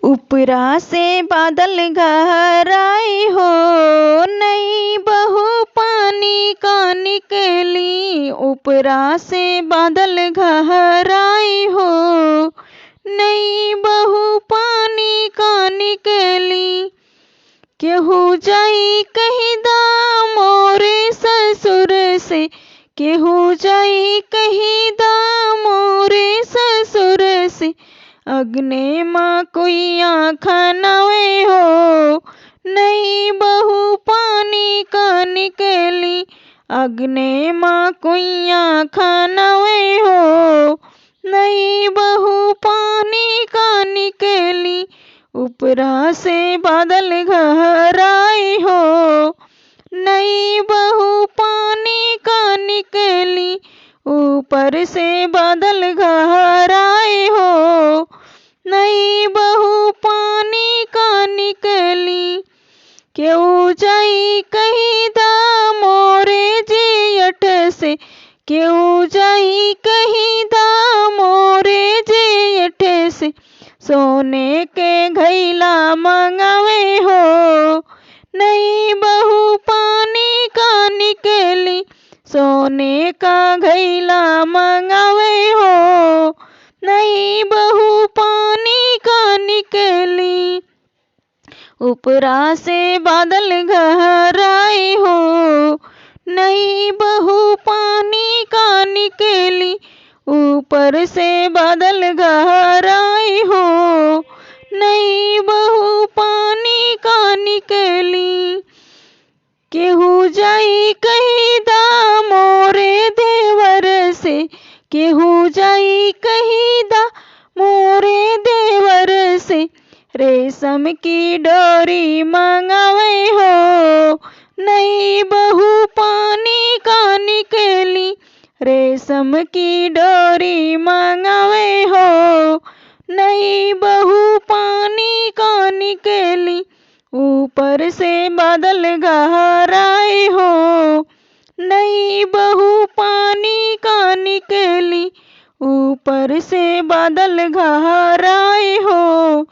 ऊपरा से बादल गहराई हो, नई बहू पानी का निकली। ऊपरा से बादल गहराई हो, नई बहू पानी का निकली। केहू जाई कहीं दा मोरे ससुर से, केहू जाई कहीं दा मोरे ससुर से। अग्ने माँ कोई आँखा नवे हो, नई बहू पानी का निकली। अग्ने माँ कोई आँखा नवे हो, नई बहू पानी का निकली। ऊपरा से बादल गहराई हो, नई बहू पानी का निकली। ऊपर से बादल गहराई हो, नई बहू पानी का निकली। केहू जाई कहीं दा मोरे जेठ से, केहू जाई कहीं दा मोरे जेठ से। सोने के घैला मंगावे हो, नई बहू पानी का निकली। सोने का घैला मंगावे हो, नई बहू पानी का निकली। ऊपरा से बादल गहराई हो, नई बहू पानी का निकली। ऊपर से बादल गहराई हो, नई बहू पानी का निकली। केहू जाई कहीं दा मोरे देवर से, केहू जाई कहीं दा मोरे देवर से। रेशम की डोरी मंगावे हो, नई बहू पानी का निकली। रेशम की डोरी मंगावे हो, नई बहू पानी का निकली। ऊपर से बादल गहराई हो, नई बहू पानी का निकली। ऊपर से बादल गहराई हो,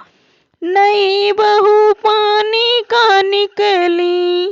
नई बहू पानी का निकली।